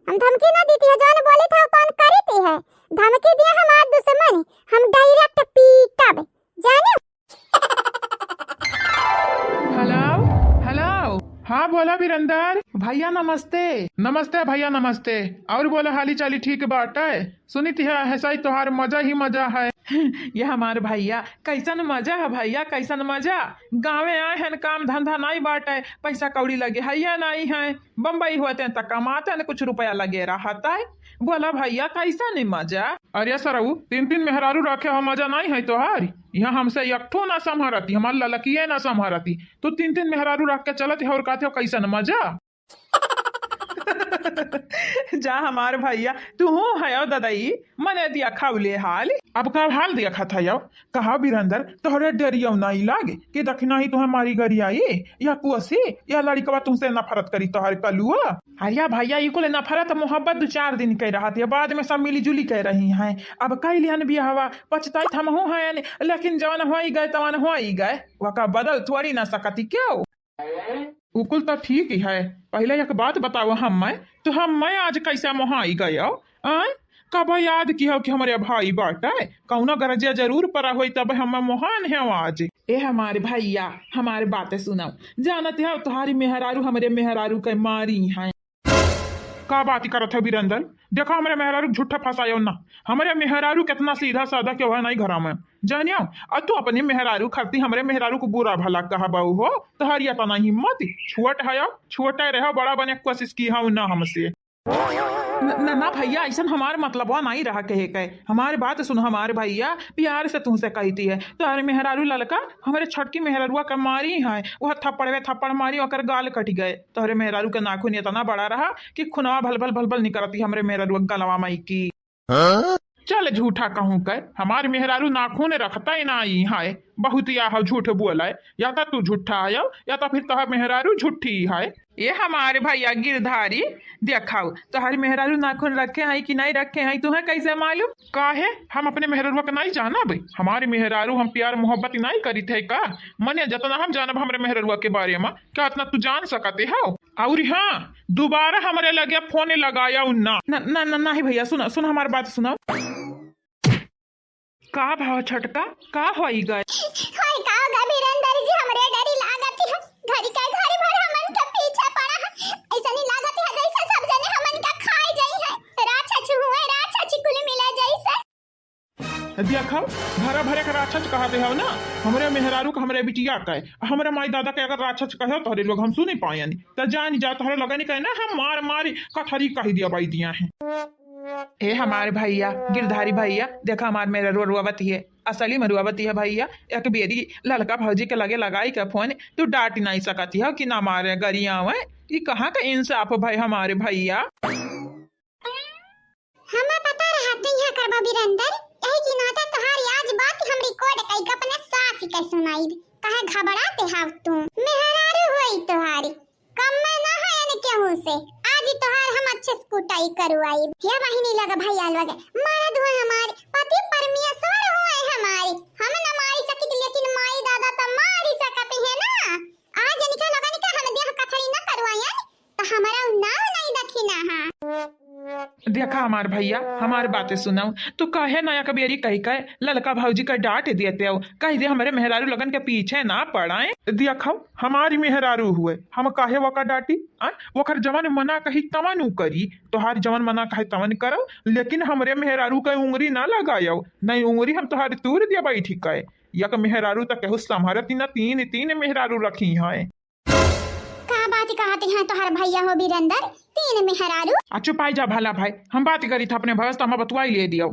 हम धमकी ना देती है जौन बोले था कौन करती है धमकी दिया हमारे दुश्मन हम डायरेक्ट पीटब जाने हेलो हाँ बोला वीरेंद्र भैया नमस्ते भैया नमस्ते और बोला हाली चाली ठीक बाट है सुनी थी है सही तोहार मजा ही मजा है ये हमारे भैया कैसन मजा है भैया कैसन मजा गाँवे आए हैं काम धंधा नहीं बाटे पैसा कौड़ी लगे है या नहीं है बम्बई होते हैं तो कमाते हैं कुछ रुपया लगे रहता है बोला भैया कैसा नहीं मजा अरे सरऊ 3 मेहरारू रखे हो मजा नहीं है तोहार यहाँ हमसे एकठो ना संभारती हमार ललकिये ना संभारती तो 3 मेहरारू रख के चलत है और कहते हो कैसन मजा जा हमारे भैया तू है दादाई मने दिया खावले हाल अब का हाल दिया खाता यो कहा वीरेंद्र तोहरे डरियो नहीं लागे कि दखना ही तुम्हें मारी गरी आई या कुसी या लड़कवा तुमसे नफरत करी तोहर कलुआ अरे भैया ये कुल नफरत मोहब्बत 2-4 दिन कह रहा थी बाद में सब मिली जुली कह रही हैं अब कई लियन भी हवा पछताई हम हो हैं लेकिन जवान हो ही गए तवान हो ही गए वका बदल थोड़ी ना सकती क्यों उकुल तो ठीक ही है पहले एक बात बताओ हम आज कैसे मोहाई गए कब याद किया कि हमारे भाई बाटा है कौना गरजिया जरूर पड़ा हुई तब हम मोहान है आज ए हमारे भैया हमारे बातें सुनाओ जानते हो तुम्हारी मेहरारू हमारे मेहरारू के मारी हैं का बात करत है वीरेंद्र देखो हमारे मेहरारू झूठा फंसायो ना हमारे मेहरारू कितना सीधा साधा क्यों है नहीं घर में जानियो और तू अपनी मेहरारू खरती हमारे मेहरारू को बुरा भला कहा बहू हो तो हरिया तो नहीं हिम्मत छोट है छोटे रहो बड़ा बने कोशिश की हम ना हमसे ना भैया ऐसा हमारे मतलब वो नहीं रहा कहे कहे हमारे बात सुन हमारे भैया प्यार से तुमसे कहती है तो अरे मेहरारू ललका हमारे छटकी मेहरारुआ का मारी है वह थप्पड़ मारी और गाल कट गए तो अरे मेहरारू का नाखून इतना बड़ा रहा कि खुनवा भल भल भल भल निकलती हमारे मेहरारू गलवा माई की। चल झूठा कहूँ कर हमारे मेहरारू नाखून रखता ही नहीं है बहुत या झूठ बोला है या तो तू झूठा आयो या तो फिर तोहर मेहरारू झूठी है। ये हमारे भैया गिरधारी देखाओ तोहर मेहरारू नाखून रखे हैं कि नहीं रखे हैं तुम्हें कैसे मालूम काहे हम अपने मेहरारू का नहीं जाना भाई हमारे मेहरारू हम प्यार मोहब्बत नहीं करी थे का मने जितना हम जानब हमारे मेहरारू के बारे में क्या इतना तू जान सकते हो और हाँ दोबारा हमारे लगे फोन लगाया ना ना ना नहीं भैया सुनो सुनो हमारी बात सुनो का भाव छटका का होई गए होय का गबीरंदर जी हमरे डरी लागत है घरी का घरी भर हमन के पीछे पड़ा है ऐसा नहीं लागत है जैसे सब जने हमन का खाई जाई है राछा हुए राछा कुल मिला जैसे देखो भरा भरे का राक्षस कहते हो ना हमरे मेहरारू का हमरे बिटिया का हमरे माई दादा के अगर राक्षस कहे तो हरे लोग हम सुन नहीं पाए तो जान जा तो लगा नहीं कहे ना हम मार मारी कथरी कही दिया बाई दिया है। ए हमारे भैया गिरधारी भैया देखा हमारे मेरा रुआवती है असली में रुआवती है भैया एक बेरी ललका भौजी के लगे लगाई का फोन तू डांट नहीं सकती है कि ना मारे गरिया हुए ये कहाँ का इंसाफ भाई हमारे भैया हमें पता रहा तू यहाँ करबा बिरंदर यही की नाता तुम्हारी आज बात हम रिकॉर्ड कई का अपने सास के सुनाई कहे घबराते हाव तू मेहरारू हुई तुम्हारी कम में ना है यानी केहू से आज तोहार हम अच्छे स्कूटाई करवाई ये वाहिनी लगा भैया लगे मर्द हुए हमारे पति परमेश्वर हुए हमारे हम न मारी सकती लेकिन माई दादा तो मारी सकते हैं ना आज निकल लगा निकल हम देह कथरी न करवाया तो हमारा नाव नहीं दखिना हां देखा हमारे भैया हमारी बातें सुनाओ तो कहे नया कबेरी कही कहे ललका भौजी का डांट देते हो कह दे हमारे मेहरारू लगन के पीछे ना पड़ाए देखो हमारी मेहरारू हुए हम काहे वका डांटी वकर जवन मना कही तवन करी तोहार जवन मना कहे तवन करो लेकिन हमरे मेहरारू का उंगली ना लगायो नहीं उंगली हम तोहार तूर दिया बैठी कहे यक मेहरारू तक केहू संभारती ना तीन तीन मेहरारू रखी है बात कहते हैं तोहर भैया हो बिरंदर तीन मेहरारू चुप पाई जा भला भाई हम बात करी था अपने भैंस तो हम बतवाई ले दियो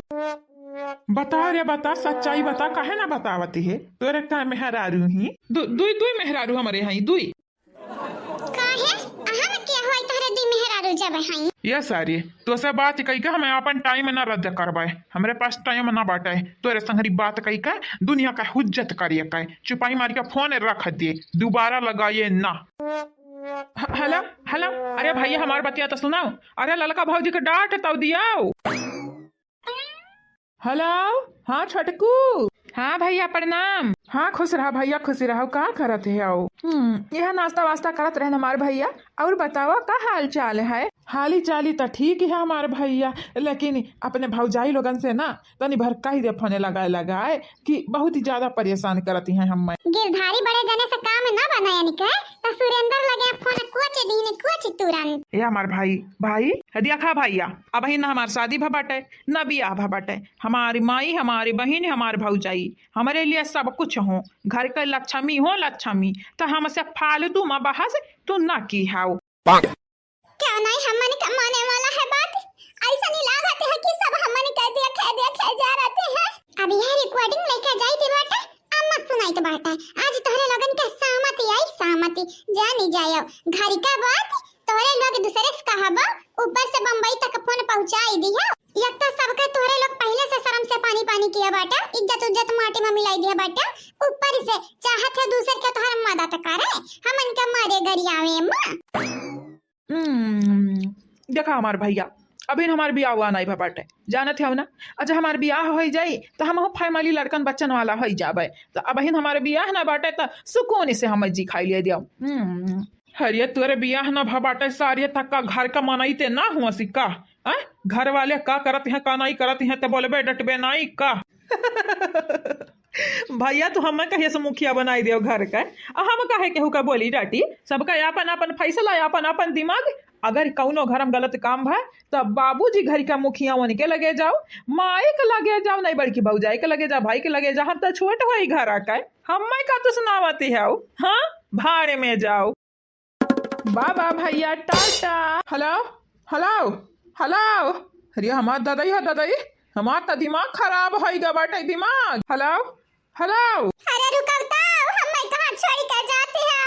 बता रे बता सच्चाई बता काहे ना बतावती है तोरे का मेहरारू ही दुई मेहरारू हमारे हैं दुई काहे हम के होई तोरे दुई मेहरारू जब हैं ये सारी तो से बात कही के हमें अपन टाइम ना रद्द करवाए हमरे पास टाइम ना बाटे तोरे संगरी बात कही के दुनिया का हुज्जत करिए के चुपाई मार के फोन रख दिए दोबारा लगाइए ना। हेलो हेलो अरे भैया हमारे बतिया तो सुनाओ अरे ललका भौजी के डांट तो दियाओ। हेलो हाँ छटकू हाँ भैया प्रणाम हाँ खुश रहा भैया खुशी रहो का करत है आओ यह नाश्ता वास्ता करत रहे हमारे भैया और बताओ का हाल चाल है हाली चाली तो ठीक है हमारे भैया लेकिन अपने भौजाई लोगन से ना तनी भर कही दे फोने लगाए कि बहुत ही ज्यादा परेशान करती हैं हम गिरधारी बड़े जने से काम ना बनाया निके तो सुरेंद्र लगे फोन कुछ तुरंत ये हमारे भाई देखा भैया अब ही ना हमारी शादी भबाटे न बियाह भबाटे हमारी माई हमारी बहन हमारे भौजाई हमारे लिए सब कुछ हो घर के लक्ष्मी हो लक्ष्मी तो हमसे फालतू में बहस तू ना की हाउ क्या नहीं हमने का माने वाला है बात ऐसा नहीं लागत है कि सब हमने कह दिया जा रहते हैं अब यह रिकॉर्डिंग लेके जाई थी बेटा अम्मा सुनाई तो बात है आज तोहरे लगन के सहमति जानी जायो घर का बात तोहरे लोग दूसरे से कहबा ऊपर से बंबई तक फोन पहुंचाई दिया एक तो सबके तोहरे लोग पहले से शर्म से पानी किया बाटा इज्जत माटी में मिलाई दिया बाटा ऊपर से चाहत है दूसरे के तोहर मदद करे हमन के मारे गरियावे मां देखा हमारे भैया अभी हमारे बियाह हुआ नहीं बाटे जानते हो ना अच्छा हमारे बियाह हो जाई तो हम फैमिली लड़कन बच्चन वाला हो जाबे तो अब हमारे बियाह ना बाटे तो सुकून से हम जी खाई ले दियो हरिये तोरे बियाह ना बाटे सारे तक का घर का मनाईते ना हुआ सिक्का घर वाले का करत हैं का नहीं करत हैं तो बोलबे डटबे नहीं का भैया तो हमें कहिए से मुखिया बनाई दियो घर का हम कहे केहू का बोली डाटी सबका अपन अपन फैसला अपन दिमाग अगर कौनो घर में गलत काम है तो बाबूजी घर का मुखिया वन के लगे जाओ माए के लगे जाओ नहीं बड़की भौजाई के लगे जाओ भाई के लगे जाओ हम तो छोट हो घर आका हमें का तो सुनावती है हाँ भाड़े में जाओ बाबा भैया टाटा हेलो हेलो हेलो। अरे हमार दादाई है दादाई, हमार तो दिमाग खराब हो गया बाटे दिमाग। Hello hello. अरे रुकता हम मैं कहां छोड़ के जाती है।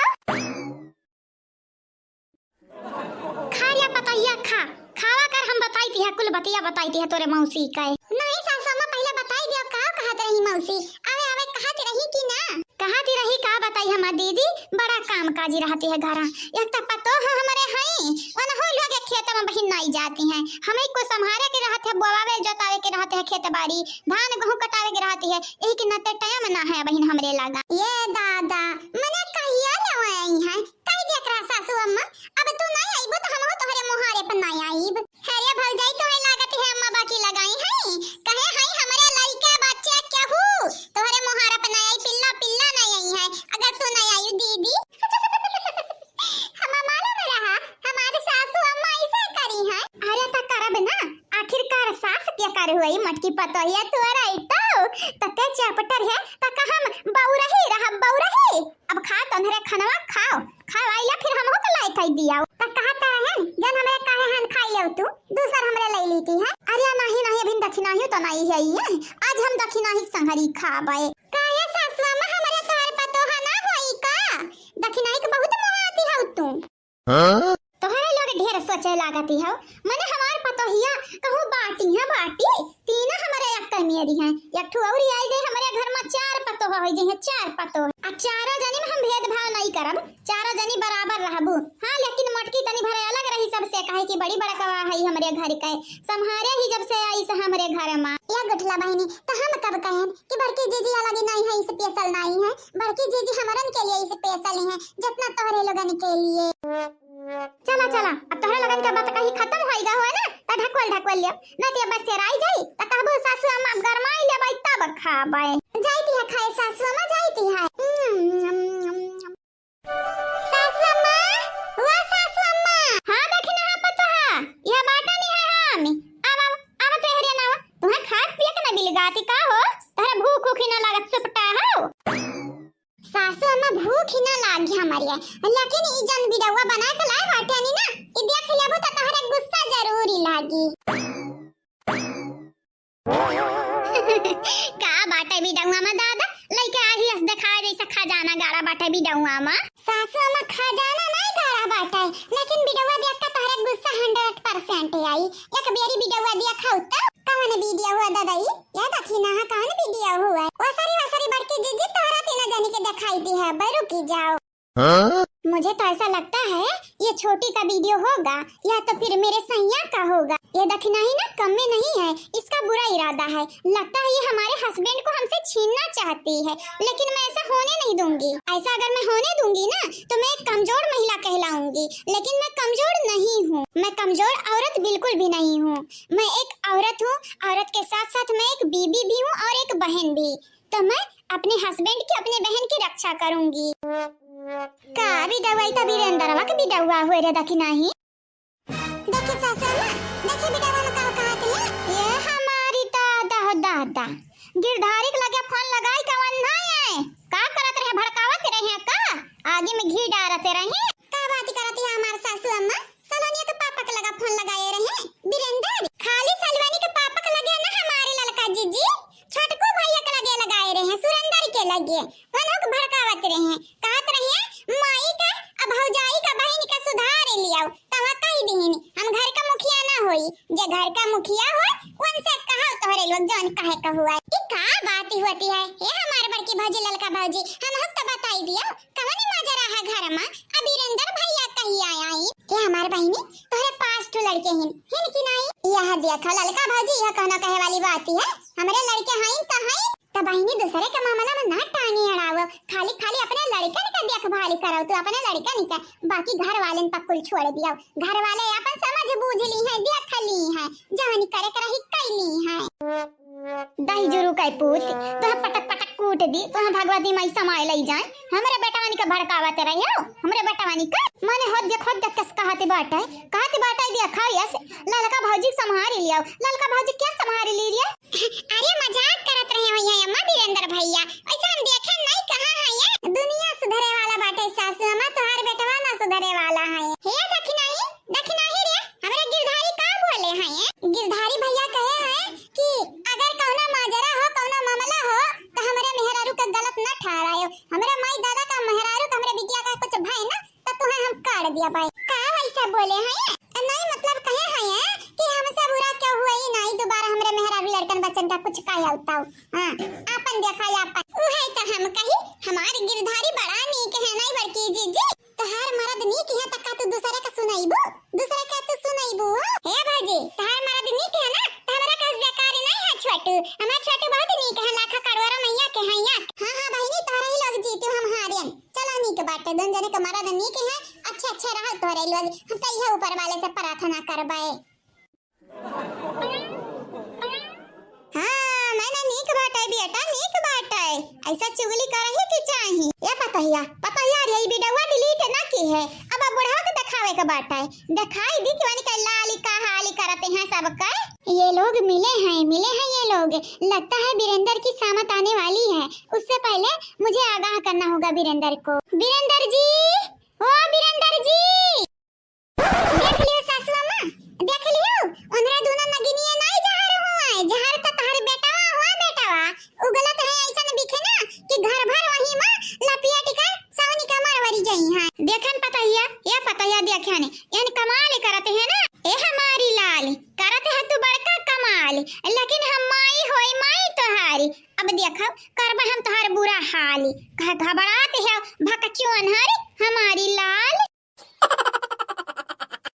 खा या बताइए खावा कर हम बताई थी कुल बतिया बताई थी तोरे मौसी का नहीं सासू अम्मा पहले बताई दियो का कहत रही मौसी आवे आवे कहत रही कि ना कहत रही का बताई हमार दीदी बड़ा काम काजी रहती है घर एक तो पतो है हमारे हई वन हो लोग खेत में बहिन नहीं जाती हैं हमें को संभाले के रहते है बोवावे जोतावे के रहते है खेत बाड़ी धान गेहूं कटावे के रहती है यही के नते टाइम ना है बहिन हमरे लगा ये दादा मने कहिया न आई है कई देख रहा सासू अम्मा अब तू नहीं आईबो तो हम तोहरे मोहारे पर नहीं आईब हेरे भौजाई तो लागत है अम्मा बाकी लगाई है कहे है हमारे लड़का बच्चा केहू तोहरे मोहारा पर नहीं आई पिल्ला पिल्ला नहीं आई है अगर तू नहीं आई दीदी हम मालूम रहा हमारे सासू अम्मा ऐसे करी है अरे त करब ना आखिरकार सास क्या कर हुई मटकी पतोहिया तोरा तते चपटर है त हम बौरही रहा बौरही अब खा तन्हरे खनवा खाओ खावाइला फिर हमहु के लाई खाई दिया त कहता है जन हमरे काहे हन खाई ले तू दूसर हमरे ले लीती है अरे नहीं नहीं अभी दक्षिणा ही तो नहीं है ये आज हम दक्षिणा ही संहरी खाबे काहे सासू अम्मा हमरे तोहर पतोहा ना होई का दक्षिणा के बहुत मोहाती है तू तोहरे लोग ढेर सोचे लागती है मने हमार पतोहिया कहूं बाटी है बाटी तीन हमारे अक्कर मेरी हैं एक ठो औरी आई गई हमारे घर में चार पतोहा होई जे चार पतोह आ चारों जनी में हम भेदभाव नहीं करब चारों जनी बराबर रहबू हां लेकिन मटकी तनी भरे अलग रही सबसे काहे कि बड़ी बड़ा कवा है हमरे घर के संहारे ही जब से आई से हमरे घर में या गुठला बहनी तो हम कब कहन कि बड़की जीजी अलग नहीं है स्पेशल नहीं है बड़की जीजी हमरन के लिए स्पेशल है जितना तोहरे लोगन के लिए चला चला अब तोहरे लगन का बात कहीं खत्म होइगा होए ना त ढकवल लियो न ते बस से राई जाई त कहबो सासू अम्मा गरमाई ले बाई तब खाबे जाईती है खाए सासू अम्मा जाईती है सासू अम्मा वो सासू अम्मा हां देखी ना पता है यह बाटा नहीं है हम अब तेहरे ना तुम्हें खात पिए के ना बिलगाती का हो तहरा भूख उखी ना लागत सुपटा हो सासू अम्मा भूख ही ना लागी हमारी लेकिन ई जन बिडवा बना के लाए बाटे नी ना ई देख लेबो त तहरे गुस्सा जरूर लागी का बाटे बिडवा में दादा लइके आही हस देखा जैसा खजाना गाड़ा बाटे बिडवा में सासू अम्मा खजाना नहीं गाड़ा बाटे लेकिन बिडवा देख के तहरे गुस्सा 100% आई एक बेरी बिडवा दिया खाऊ त कौन वीडियो हुआ दादाई या दखिना है कौन वीडियो हुआ वसरी बड़की जीजी तोहरा तीन जनी के दिखाई दी है बरू की जाओ मुझे तो ऐसा लगता है ये छोटी का वीडियो होगा या तो फिर मेरे सैया का होगा ये दखिना ही ना कम में नहीं है इसका बुरा इरादा है लगता है ये हमारे हस्बैंड को हमसे छीनना चाहती है लेकिन मैं ऐसा होने नहीं दूंगी ऐसा अगर मैं होने दूंगी ना तो मैं एक कमजोर महिला कहलाऊंगी लेकिन मैं कमजोर नहीं हूँ मैं कमजोर औरत बिल्कुल भी नहीं हूँ मैं एक औरत हूँ औरत के साथ साथ मैं एक बीबी भी हूँ और एक बहन भी तो मैं अपने हस्बैंड की अपने बहन की रक्षा करूंगी का भी दवाई तो वीरेंद्रवा के भी दवा हुए रे दखी नहीं देखिए सासू ना देखिए बिडवा में का कहत है ये हमारी दादा हो दादा गिरधारी के लगे फोन लगाई कवन नहीं है का करत रहे भड़कावत रहे का आगे में घी डालते रहे का बात करत है हमार सासू अम्मा सलोनिया के पापा के लगा फोन लगाए रहे वीरेंद्र खाली सलवानी के पापा के लगे ना हमारे ललका जीजी छोटको भैया के लगे लगाए रहे सुरेंद्र के लगे वनों के भड़कावत रहे कहत रहे माई का अब भौजाई का बहन का सुधार लियाओ तवा कही दीनी हम घर का मुखिया ना होई जे घर का मुखिया हो उनसे कहो तोहरे लोग जौन कहे का हुआ ई का बात होती है ये हमारे बड़की भौजी ललका भौजी हम तो बताई दियो कवन मजा रहा घर में अब वीरेंद्र भैया कही आया ही के हमारे बहनी तोहरे 5 ठो लड़के हिन कि नहीं यह देखा ललका भौजी यह कहना कहे वाली बात है हमरे लड़के हईन त हईन त बहनी दूसरे के मामला में ना टांगी अड़ावो खाली खाली अपने लड़कन का देखभाल करो तो अपने लड़कन का बाकी घर वाले तक कुल छोड़ दिया घर वाले अपन समझ बूझ ली है देख ली है जानी करे कर ही कैली है दही जुरू का पूत तो पटक पटक कूट दी तो भगवती माई समाय लई जाए हमरे बेटावानी का भड़कावत रहियो हमरे बेटावानी का माने खुद देख कस कहते बाटे दिया खाइस ललका भौजी संभाल लियो ललका भौजी क्या संभाल ली रे अरे मजाक करत रहे हो ये अम्मा वीरेंद्र भैया ऐसा हम देखे नहीं कहां है ये दुनिया सुधरे वाला बाटे सासू अम्मा तोहार बेटवा ना सुधरे वाला है हे देखी नहीं रे हमरे गिरधारी गिरधारी भैया कहे हैं कि अगर कौनो माजरा हो कौनो मामला हो तो हमारे मेहरारू का गलत न ठहरायो। हमारे माई दादा का मेहरारू का हमारे बिटिया का कुछ भाई ना तो तुम्हें हम काट दिया भाई। का वैसा बोले हैं? नहीं मतलब कहे हैं कि हमसे बुरा क्या हुआ ही नहीं दोबारा हमारे मेहरारू लड़कन बच्चन का कुछ का होता। हां अपन देखा अपन उ है तो हम कही हमारे गिरधारी बड़ा नीक है नहीं बड़की जीजी तहार मर्द नीक है तक तू दूसरे का सुनाईबू दूसरे का तू सुनाईबू। हे भाजी तहार मर्द नीक है ना तो हमरा का बेकार नहीं है छोटू हमारा छोटू बहुत नीक है लाखा कड़वारा मैया के हैं या। हां हां बहिनी तोहरा ही लोग जीतू हम हारियन चलो नीक बात है दोन जने का मर्द नीक है अच्छे रहो तोहरे लोग हम तो यह ऊपर वाले से प्रार्थना करबाए। हां मैंने नीक बात है बेटा नीक बात है ऐसा चुगली करही की चाहिए। ये पतहिया रे वीडियो डिलीट ना की है अब बुढ़ा के दिखावे के बात है दिखाई दी कि वानी का लाली का हाली करते हैं सब का। ये लोग मिले हैं ये लोग लगता है वीरेंद्र की सामत आने वाली है उससे पहले मुझे आगाह करना होगा वीरेंद्र को। वीरेंद्र जी ओ वीरेंद्र जी देख लियो सासू अम्मा देख लियो उनरा दोनों नगिनिया नहीं जहर हुआ जहर तो तहर बेटावा उगलत है ऐसा न दिखे ना कि घर भर वही में लपिया टिका सावनी का मारवारी जाई है देखन पतहिया देखने यानी कमाल करते हैं ना ए हमारी लाल करते है तू बड़का कमाल लेकिन हम माई होई माई तोहारी अब देखो करबा हम तोहार बुरा हाल घबराते है भकचुअन हरी हमारी लाल।